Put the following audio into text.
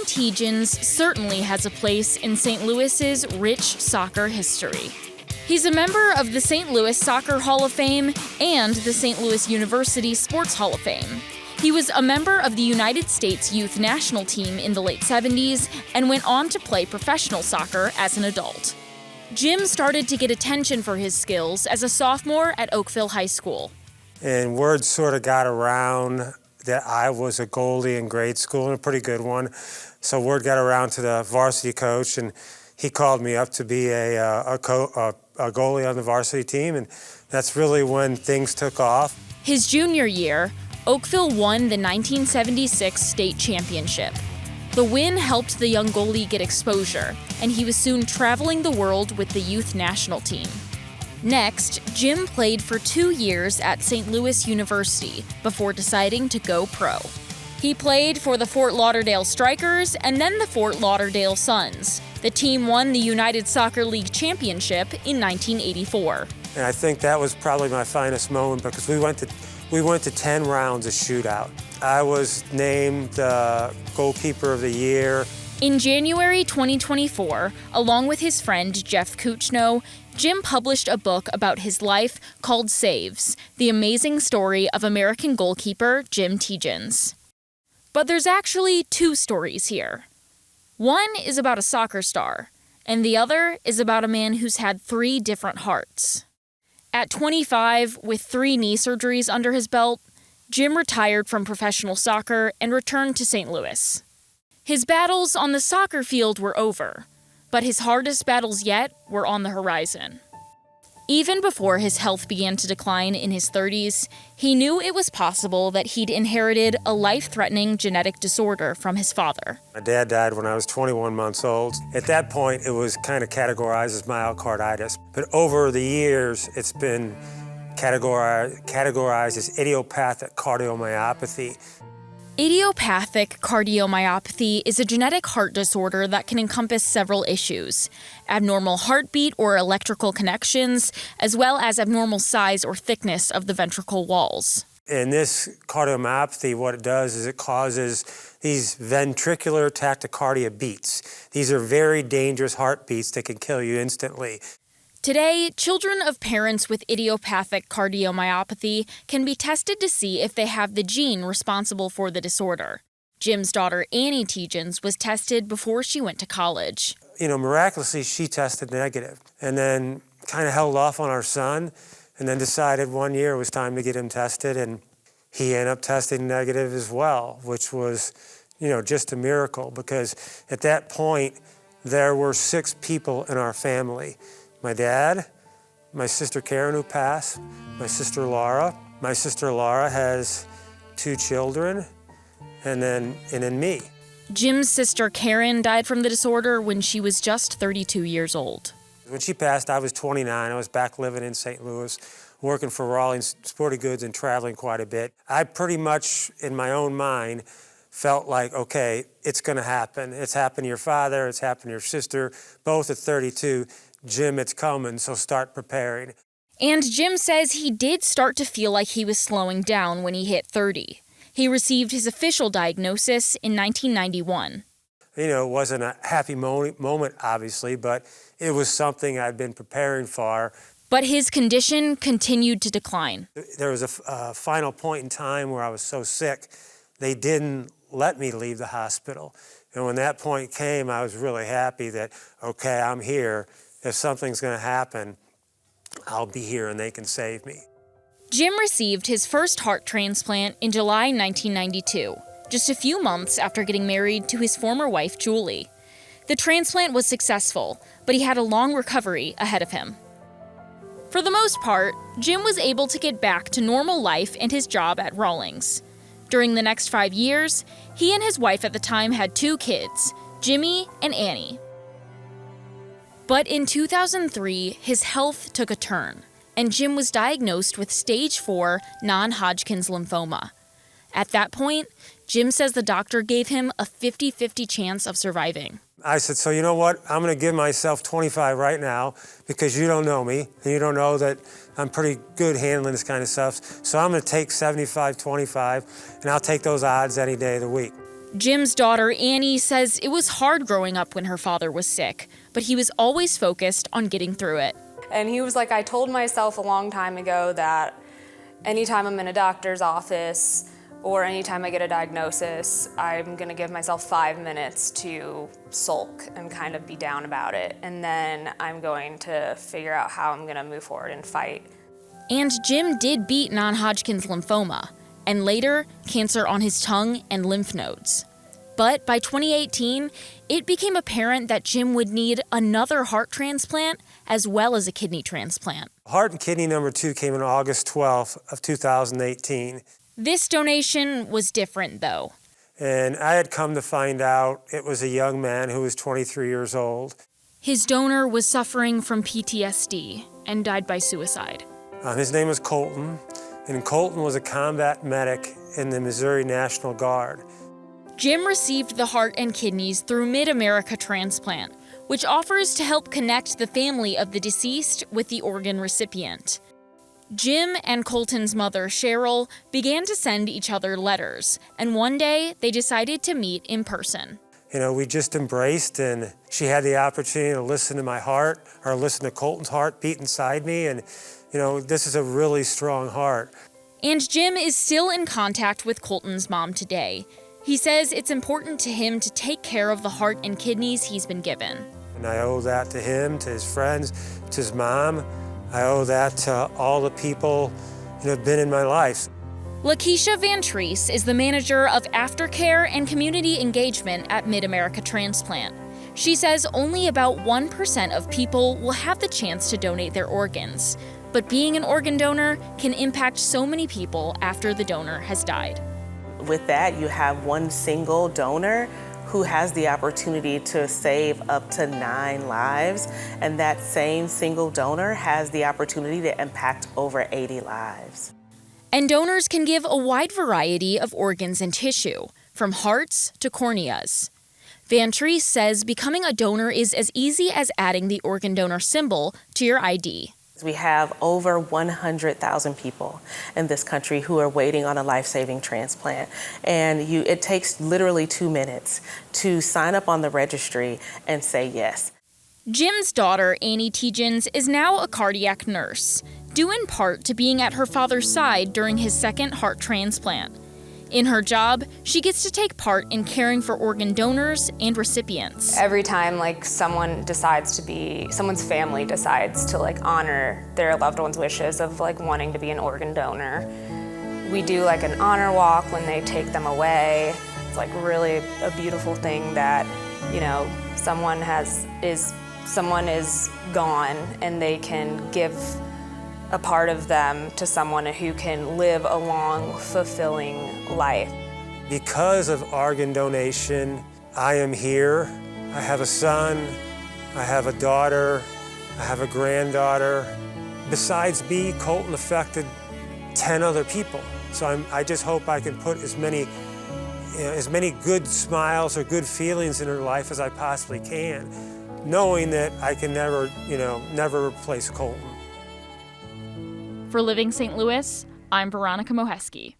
Tietjens certainly has a place in St. Louis's rich soccer history. He's a member of the St. Louis Soccer Hall of Fame and the St. Louis University Sports Hall of Fame. He was a member of the United States Youth National Team in the late 70s and went on to play professional soccer as an adult. Jim started to get attention for his skills as a sophomore at Oakville High School. And word sort of got around that I was a goalie in grade school, and a pretty good one. So word got around to the varsity coach, and he called me up to be a goalie on the varsity team, and that's really when things took off. His junior year, Oakville won the 1976 state championship. The win helped the young goalie get exposure, and he was soon traveling the world with the youth national team. Next, Jim played for 2 years at St. Louis University before deciding to go pro. He played for the Fort Lauderdale Strikers and then the Fort Lauderdale Suns. The team won the United Soccer League Championship in 1984. And I think that was probably my finest moment because we went to 10 rounds of shootout. I was named goalkeeper of the year. In January 2024, along with his friend Jeff Kuchno, Jim published a book about his life called Saves, the amazing story of American goalkeeper Jim Tietjens. But there's actually 2 stories here. One is about a soccer star, and the other is about a man who's had 3 different hearts. At 25, with 3 knee surgeries under his belt, Jim retired from professional soccer and returned to St. Louis. His battles on the soccer field were over, but his hardest battles yet were on the horizon. Even before his health began to decline in his 30s, he knew it was possible that he'd inherited a life-threatening genetic disorder from his father. My dad died when I was 21 months old. At that point, it was kind of categorized as myocarditis. But over the years, it's been categorized as idiopathic cardiomyopathy. Idiopathic cardiomyopathy is a genetic heart disorder that can encompass several issues: abnormal heartbeat or electrical connections, as well as abnormal size or thickness of the ventricle walls. In this cardiomyopathy, what it does is it causes these ventricular tachycardia beats. These are very dangerous heartbeats that can kill you instantly. Today, children of parents with idiopathic cardiomyopathy can be tested to see if they have the gene responsible for the disorder. Jim's daughter, Annie Tietjens, was tested before she went to college. Miraculously, she tested negative, and then kind of held off on our son, and then decided one year it was time to get him tested, and he ended up testing negative as well, which was, just a miracle, because at that point, there were 6 people in our family. My dad, my sister Karen, who passed, my sister Laura. My sister Laura has 2 children, and then me. Jim's sister Karen died from the disorder when she was just 32 years old. When she passed, I was 29. I was back living in St. Louis, working for Rawlings Sporting Goods and traveling quite a bit. I pretty much, in my own mind, felt like, okay, it's going to happen. It's happened to your father, it's happened to your sister, both at 32. Jim, it's coming, so start preparing. And Jim says he did start to feel like he was slowing down when he hit 30. He received his official diagnosis in 1991. It wasn't a happy moment, obviously, but it was something I'd been preparing for. But his condition continued to decline. There was a final point in time where I was so sick, they didn't let me leave the hospital. And when that point came, I was really happy that, okay, I'm here. If something's going to happen, I'll be here and they can save me. Jim received his first heart transplant in July 1992, just a few months after getting married to his former wife, Julie. The transplant was successful, but he had a long recovery ahead of him. For the most part, Jim was able to get back to normal life and his job at Rawlings. During the next 5 years, he and his wife at the time had 2 kids, Jimmy and Annie. But in 2003, his health took a turn, and Jim was diagnosed with stage 4 non-Hodgkin's lymphoma. At that point, Jim says the doctor gave him a 50-50 chance of surviving. I said, so you know what? I'm going to give myself 25 right now because you don't know me, and you don't know that I'm pretty good handling this kind of stuff. So I'm going to take 75-25, and I'll take those odds any day of the week. Jim's daughter, Annie, says it was hard growing up when her father was sick, but he was always focused on getting through it. And he was like, I told myself a long time ago that anytime I'm in a doctor's office or anytime I get a diagnosis, I'm gonna give myself 5 minutes to sulk and kind of be down about it. And then I'm going to figure out how I'm gonna move forward and fight. And Jim did beat non-Hodgkin's lymphoma, and later, cancer on his tongue and lymph nodes. But by 2018, it became apparent that Jim would need another heart transplant as well as a kidney transplant. Heart and kidney number 2 came on August 12th of 2018. This donation was different, though. And I had come to find out it was a young man who was 23 years old. His donor was suffering from PTSD and died by suicide. His name was Colton, and Colton was a combat medic in the Missouri National Guard. Jim received the heart and kidneys through Mid-America Transplant, which offers to help connect the family of the deceased with the organ recipient. Jim and Colton's mother, Cheryl, began to send each other letters, and one day they decided to meet in person. You know, we just embraced, and she had the opportunity to listen to my heart, or listen to Colton's heart beat inside me, and you know, this is a really strong heart. And Jim is still in contact with Colton's mom today. He says it's important to him to take care of the heart and kidneys he's been given. And I owe that to him, to his friends, to his mom. I owe that to all the people who have been in my life. Lakeisha Van Treese is the manager of aftercare and community engagement at Mid-America Transplant. She says only about 1% of people will have the chance to donate their organs. But being an organ donor can impact so many people after the donor has died. With that, you have one single donor who has the opportunity to save up to 9 lives, and that same single donor has the opportunity to impact over 80 lives. And donors can give a wide variety of organs and tissue, from hearts to corneas. Van Treese says becoming a donor is as easy as adding the organ donor symbol to your ID. We have over 100,000 people in this country who are waiting on a life-saving transplant. And it takes literally 2 minutes to sign up on the registry and say yes. Jim's daughter, Annie Tietjens, is now a cardiac nurse, due in part to being at her father's side during his second heart transplant. In her job, she gets to take part in caring for organ donors and recipients. Every time someone's family decides to honor their loved one's wishes of wanting to be an organ donor, we do an honor walk when they take them away. It's really a beautiful thing that, someone is gone and they can give a part of them to someone who can live a long, fulfilling life. Because of organ donation, I am here. I have a son, I have a daughter, I have a granddaughter. Besides me, Colton affected 10 other people. So I just hope I can put as many good smiles or good feelings in her life as I possibly can, knowing that I can never replace Colton. For Living St. Louis, I'm Veronica Moheski.